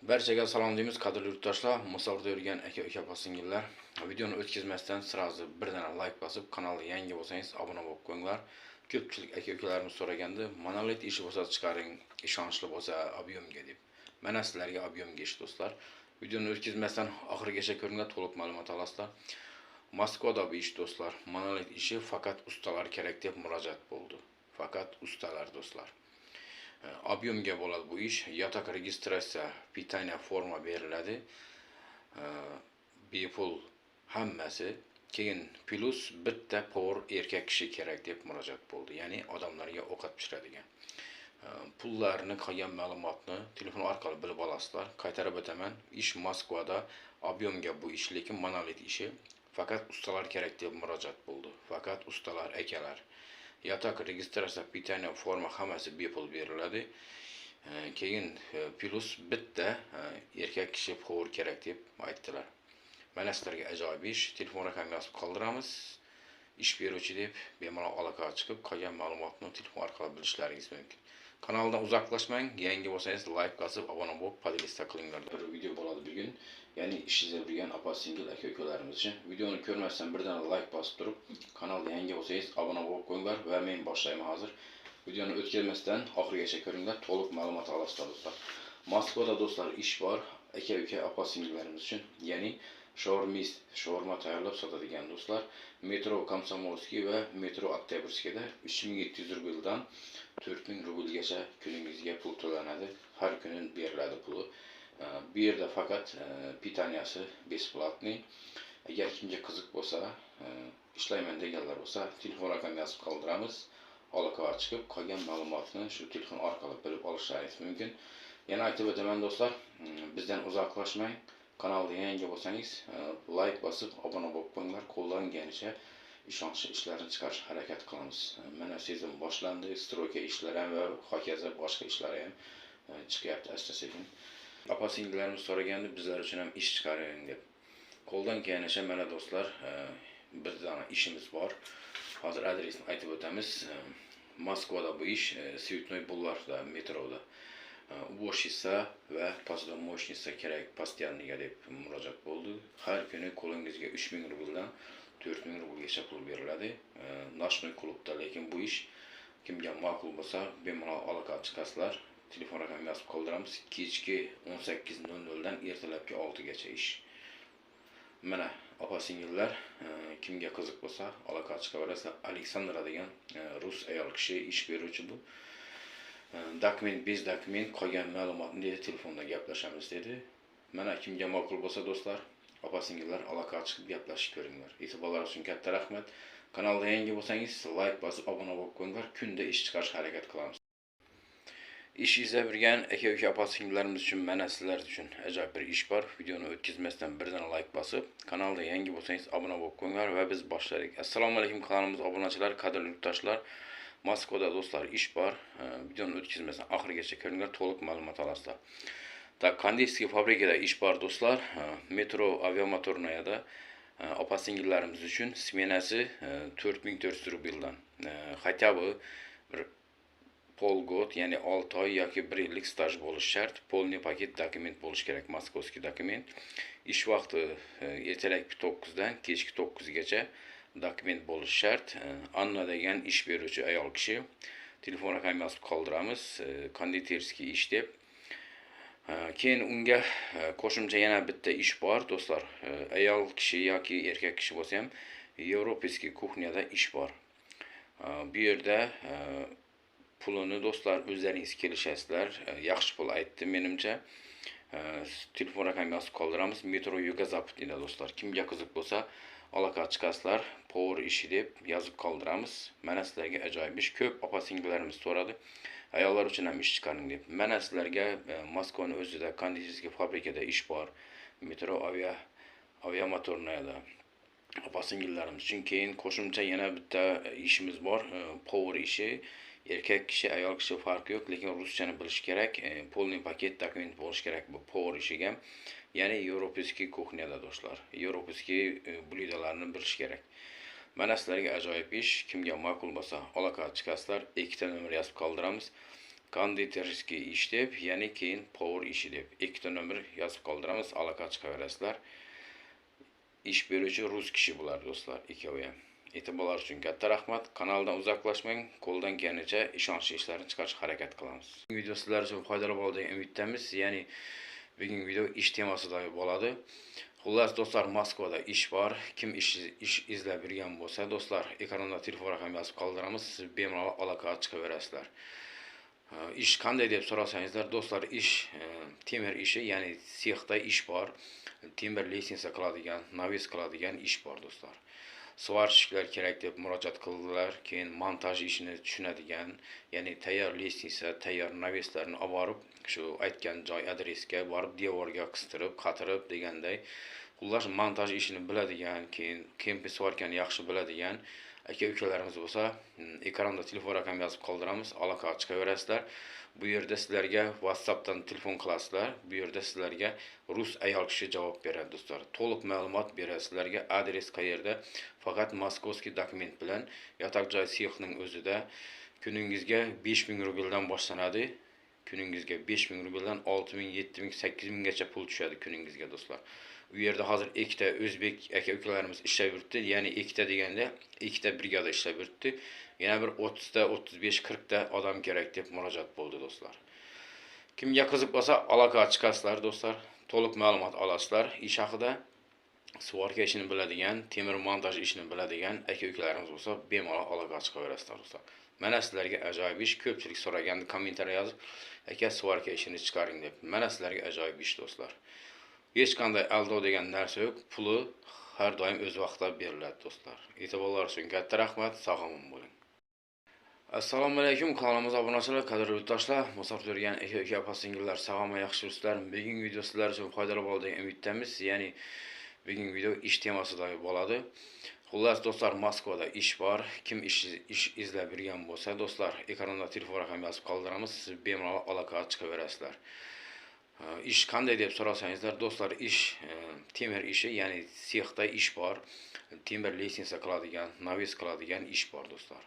Barchaga salom deymiz, qadrli yurtdoshlar. Musorda yurgan aka opa-singillar. Videoni o'tkazmasdan sirazi bir dana like bosib, kanalga yangi bo'lsangiz obuna bo'lib qo'yinglar. Ko'pchilik aka-ukalarimiz so'ragandi, monolit ishi bo'lsa chiqaring, ishonchli bo'lsa ob'yomga deb. Mana sizlarga ob'yomga ish do'stlar. Videoni o'tkazmasdan oxirigacha ko'ringlar, to'liq ma'lumot olasizlar. Moskvada bu ish do'stlar. Monolit ishi faqat ustalar kerak deb murojaat bo'ldi. Faqat ustalar do'stlar. Ob'yomga bo'ladi bu ish. Yotoq registratsiya, pitaniya forma beriladi. Bepul hammasi. Keyin plus bitta power erkak kishi kerak deb murojaat bo'ldi. Ya'ni odamlarga ovqat pishiradigan. Pullarni, qolgan ma'lumotni telefon orqali bilib olasizlar. Qaytarib o'taman. Ish Moskvada, ob'yomga bu ish, lekin monolit ishi. Faqat ustalar kerak deb murojaat bo'ldi. Faqat ustalar, akalar. Yotoq registratsiya, pitaniya forma hammasi bepul beriladi. Keyin plus bitta erkak kishi power kerak deb aytdilar. Mana sizlarga ajoyib ish. Telefon raqamini yozib qoldiramiz. Ish beruvchi deb bemalol aloqaga chiqib, qolgan ma'lumotni telefon orqali bilishlaringiz mumkin. Kanaldan uzoqlashmang. Yangi bo'lsangiz like bosib, obuna bo'lib, podpis qilinglar. Bir video bo'ladi bugun. Ya'ni ish izlab yurgan opa-singil aka-ukalarimiz uchun. Videoni ko'rmasdan birdan like bosib turib, kanalga yangi bo'lsangiz obuna bo'lib qo'yinglar va men boshlayman hozir. Videoni o'tkazmasdan oxirigacha ko'ringlar, to'liq ma'lumot olasizlar do'stlar. Moskvada do'stlar ish bor, aka-uka opa-singillarimiz uchun. Ya'ni shawarma tayyorlab sotadigan do'stlar. Metro Komsomolskiy va Metro Oktyabrskiyda 3700 rubldan 4000 rublgacha kuningizga pul to'lanadi. Har kuni beriladi puli. Bu yerda faqat pitaniyasi besplatniy. Agar kimga qiziq bo'lsa, ishlayman deganlar bo'lsa, telefon raqamini yozib qoldiramiz. Aloqaga chiqib, qolgan ma'lumotni shu telefon orqali bilib olishlaringiz mumkin. Yana aytib o'taman do'stlar, bizdan uzoqlashmang. Kanalga yangi bo'lsangiz, like bosib, obuna bo'lib qo'yinglar. Qo'llanganicha ishonchli ishlarni chiqarish harakat qilamiz. Mana sezim boshlandi, stroyka ishlari ham va hokazo boshqa ishlar ham chiqyapti asta-sekin. Opa-singillarimiz so'ragandi, bizlar uchun ham ish chiqaring deb. Qo'ldan kelganicha mana do'stlar, bir dona ishimiz bor. Hozir adresini aytib o'tamiz. Moskvada bu ish, Svetnoy bulvarda, metroda. Uborщица va посудомоечница kerak постоянныйga deb murojaat bo'ldi. Har kuni qo'lingizga 3000 rubldan 4000 rublgacha pul beriladi. Nashnoy klubda, lekin bu ish kimga ma'qul bo'lsa, bemalol aloqaga chiqasizlar. Telefon raqamini yozib qoldiramiz. Kechki 18:00 dan ertalabki 6 gacha ish. Mana opa-singillar, kimga qiziq bo'lsa, aloqaga chiqaverasizlar. Aleksandra degan rus ayol kishi ish beruvchi bu. Dokument, bez dokument, qolgan ma'lumotni dedi, telefonda gaplashamiz dedi. Mana kimga ma'qul bo'lsa do'stlar, opa-singillar aloqaga chiqib gaplashib ko'ringlar. E'tiborlaringiz uchun katta rahmat. Kanalda yangi bo'lsangiz, like bosib, obuna bo'lib qo'yinglar. Kunda ish chiqarish harakat qilamiz. Ish izlab yurgan aka-uka opa-singillarimiz uchun, mana sizlar uchun ajoyib bir ish bor. Videoni o'tkazmasdan birdan like bosib, kanalda yangi bo'lsangiz obuna bo'lib qo'yinglar va biz boshladik. Assalomu alaykum kanalimiz obunachilar, qadrli yurtdoshlar. Moskvada do'stlar ish bor. Videoni o'tkazmasdan oxirigacha ko'ringlar, to'liq ma'lumot olasizlar. Kandiyskiy fabrikada ish bor do'stlar. Metro aviamotornoyada opa-singillarimiz uchun smenasi 4400 rubldan. Хотя бы bir polgod, ya'ni 6 oy yoki 1 yillik staj bo'lishi shart. Polniy paket dokument bo'lishi kerak, moskovskiy dokument. Ish vaqti ertalabki 9 dan kechki 9 gacha dokument bo'lishi shart. Anna degan ish beruvchi ayol kishi. Telefon raqamini yozib qoldiramiz. Konditerskiy ish deb. Keyin unga qo'shimcha yana bitta ish bor do'stlar. Ayol kishi yoki erkak kishi bo'lsa ham Yevropiskiy kuxnyada ish bor. Bu yerda pulini do'stlar o'zlaringiz kelishasizlar. Yaxshi pul aytdi menimcha. Telefon raqamini yozib qoldiramiz. Metro Yugozapotnida do'stlar. Kimga qiziq bo'lsa, aloqaga chiqasizlar. Power ishi deb yozib qoldiramiz. Mana sizlarga ajoyib ish. Ko'p opa-singillarimiz so'radi. Ayollar uchun ham ish chiqaring deb. Mana sizlarga Moskvaning o'zida konditerskiy fabrikada ish bor. Metro aviamotornoyada opa-singillarimiz uchun. Keyin qo'shimcha yana bitta ishimiz bor. Power ishi. Erkak kishi, ayol kishi farqi yo'q, lekin ruschani bilish kerak. Polniy paket dokument bo'lish kerak bu power ishiga. Ya'ni Yevropiskiy kuxnyada do'stlar. Yevropiskiy blyudalarni bilish kerak. Mana sizlarga ajoyib ish. Kimga ma'qul bo'lsa, aloqaga chiqasizlar. Ikkita nomer yozib qoldiramiz. konditerskiy ish deb, ya'ni keyin power ishi deb ikkita nomer yozib qoldiramiz, aloqa chiqaverasizlar. Ish beruvchi rus kishi bular do'stlar, ikkovi ham. E'tiborlar uchun katta rahmat. Kanaldan uzoqlashmang. Qo'ldan kelganicha ishonchli ishlarni chiqarishga harakat qilamiz. Video sizlar uchun foydali bo'ladi degan umiddamiz. Ya'ni bugungi video ish temasida bo'ladi. Xullas do'stlar, Moskvada ish bor. Kim ish izlab yurgan bo'lsa, do'stlar, ekranda telefon raqami yozib qoldiramiz. Siz bemalol aloqa chiqaverasizlar. Ish qanday deb so'rasangizlar, do'stlar, ish temir ishi, ya'ni sexda ish bor. Temir lestnitsa qiladigan, naves qiladigan ish bor do'stlar. Svarshiklar kerak deb murojaat qildilar. Keyin montaj ishini tushunadigan, ya'ni tayyor lestnitsa, tayyor naveslarni olib borib, shu aytgan joy adresga borib devorga qistirib, qatirib deganday, xullas montaj ishini biladigan, keyin kempi svarkani yaxshi biladigan aka-ukalarimiz bo'lsa, ekranda telefon raqami yozib qoldiramiz, aloqa chiqaverasizlar. Bu yerda sizlarga WhatsAppdan telefon qilasizlar. Bu yerda sizlarga rus ayol kishi javob beradi do'stlar. To'liq ma'lumot beradi sizlarga, adres qayerda. Faqat moskovskiy dokument bilan yotoq joy sexning o'zida kuningizga 5000 rubldan boshlanadi. Kuningizga 5000 rubldan 6000, 7000, 8000 gacha pul tushadi kuningizga do'stlar. Bu yerda hozir ikkita o'zbek aka-ukalarimiz ishlab yuribdi. Ya'ni ikkita deganda ikkita brigada ishlab yuribdi. Yana bir 30 ta, 35, 40 ta odam kerak deb murojaat bo'ldi do'stlar. Kimga qiziq bo'lsa, aloqa chiqasizlar do'stlar. To'liq ma'lumot olasizlar. Ish haqida svarka ishini biladigan, temir montaj ishini biladigan aka-ukalarimiz bo'lsa, bemalol aloqa chiqaverasizlar do'stlar. Mana sizlarga ajoyib ish. Ko'pchilik so'raganda kommentariy yozib, aka svarka ishini chiqaring deb. Mana sizlarga ajoyib ish do'stlar. Hech qanday aldov degan narsa yo'q. Puli har doim o'z vaqtida beriladi do'stlar. E'tiborlar uchun katta rahmat. Sog' bo'ling. Assalomu alaykum, kanalimizga obunachilar, qadrli yurtdoshlar, musofir yurgan aka-uka, opa-singillar, sog'mi, yaxshimisizlar? Bugungi video sizlar uchun foydali bo'ladi degan umiddamiz. Ya'ni bugungi video ish temasida bo'ladi. Xullas do'stlar, Moskvada ish bor. Kim ish izlab yurgan bo'lsa, do'stlar, ekranda telefon raqami yozib qoldiramiz. Siz bemalol aloqa chiqaverasizlar. Ish qanday deb so'rasangizlar, do'stlar, ish temir ishi, ya'ni sexda ish bor. Temir lestnitsa qiladigan, naves qiladigan ish bor do'stlar.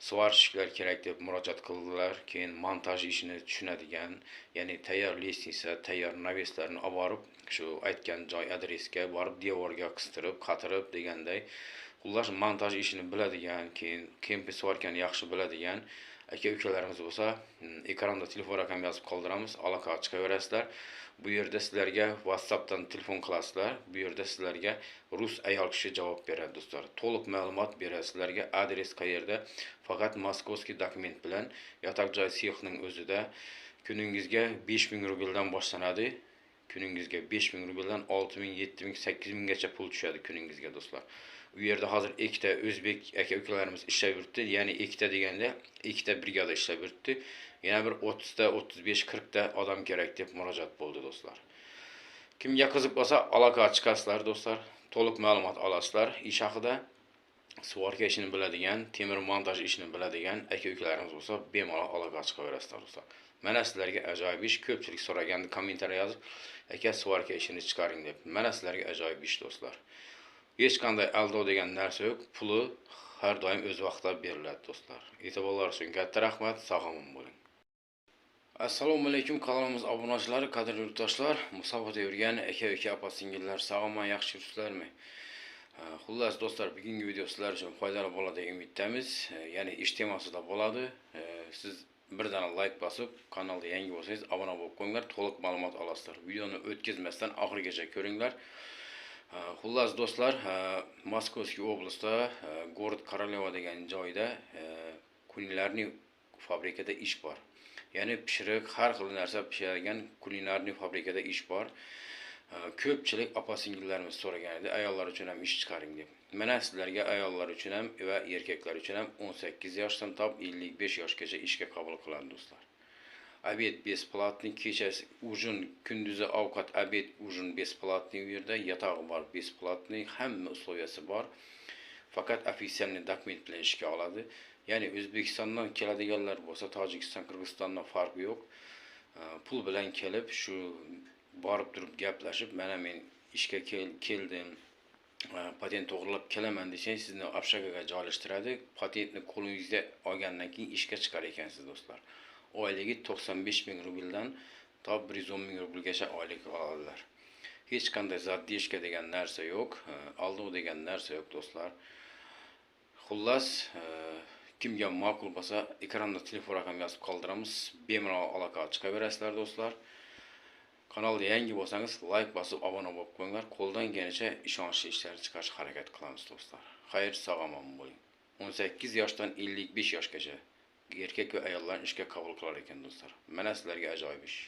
Svarshiklar kerak deb murojaat qildilar. Keyin montaj ishini tushunadigan, ya'ni tayyor lestnitsa, tayyor naveslarni olib borib, shu aytgan joy adresga borib devorga qistirib, qatirib deganday, xullas montaj ishini biladigan, keyin kempi svarkani yaxshi biladigan aka-ukalarimiz bo'lsa, ekranda telefon raqami yozib qoldiramiz, aloqa chiqaverasizlar. Bu yerda sizlarga WhatsAppdan telefon qilasizlar. Bu yerda sizlarga rus ayol kishi javob beradi do'stlar. To'liq ma'lumot beradi sizlarga, adres qayerda. Faqat moskovskiy dokument bilan yotoq joy sexning o'zida kuningizga 5000 rubldan boshlanadi. Kuningizga 5000 rubldan 6000, 7000, 8000 gacha pul tushadi kuningizga do'stlar. Bu yerda hozir ikkita o'zbek aka-ukalarimiz ishlab yuribdi. Ya'ni ikkita deganda ikkita brigada ishlab yuribdi. Yana bir 30 ta, 35, 40 ta odam kerak deb murojaat bo'ldi do'stlar. Kimga qiziq bo'lsa, aloqa chiqasizlar do'stlar. To'liq ma'lumot olasizlar. Ish haqida svarka ishini biladigan, temir montaj ishini biladigan aka-ukalarimiz bo'lsa, bemalol aloqa chiqaverasizlar do'stlar. Mana sizlarga ajoyib ish. Ko'pchilik so'raganda kommentariy yozib, aka svarka ishini chiqaring deb. Mana sizlarga ajoyib ish do'stlar. Hech qanday aldov degan narsa yo'q. Puli har doim o'z vaqtida beriladi do'stlar. E'tiborlar uchun katta rahmat. Sog' bo'ling. Assalomu alaykum, kanalimiz obunachilari, qadrli yurtdoshlar, musofirda yurgan aka-uka, opa-singillar, sog'mi, yaxshimisizlarmi? Xullas do'stlar, bugungi video sizlar uchun foydali bo'ladi degan umiddamiz. Ya'ni ish temasida bo'ladi. Siz birdan like bosib, kanalga yangi bo'lsangiz obuna bo'lib qo'yinglar, to'liq ma'lumot olasizlar. Videoni o'tkazmasdan oxirigacha ko'ringlar. Xullas do'stlar, Moskovskiy oblastda, город Koroleva degan joyda kulinarniy fabrikada ish bor. Ya'ni pishiriq, har xil narsa pishiradigan kulinarniy fabrikada ish bor. Ko'pchilik opa-singillarimiz so'ragan edi, ayollar uchun ham ish chiqaring deb. Mana sizlarga ayollar uchun ham va erkaklar uchun ham 18 yoshdan top 55 yoshgacha ishga qabul qiladi do'stlar. Obed besplatniy, kechasi ужин, kunduzi ovqat, obed, ужин besplatniy, u yerda yotog'i bor, besplatniy, hamma usloviyasi bor. Faqat ofitsialniy dokument bilan ishga oladi. Ya'ni O'zbekistondan keladiganlar bo'lsa, Tojikiston, Qirg'izistondan farqi yo'q. Pul bilan kelib, shu borib turib gaplashib, mana men ishga keldim, patent to'g'rilab kelaman desangiz, sizni общagaga joylashtiradi. Patentni qo'lingizga olgandan keyin ishga chiqar ekansiz do'stlar. oyligi 95 ming rubldan to 110 ming rublgacha oylik oladilar. Hech qanday zaddishka degan narsa yo'q, aldov degan narsa yo'q do'stlar. Xullas, kimga ma'qul bo'lsa, ekranda telefon raqamiga yozib qoldiramiz. Bemalol aloqaga chiqaverasizlar do'stlar. Kanalga yangi bo'lsangiz, like bosib obuna bo'lib qo'yinglar. Qo'ldan kelgancha ishonchli ishlar chiqarishga harakat qilamiz do'stlar. Xayr, sog' omon bo'ling. 18 yoshdan 55 yoshgacha erkak va ayollarni ishga qabul qilar ekan do'stlar. Mana sizlarga ajoyib ish.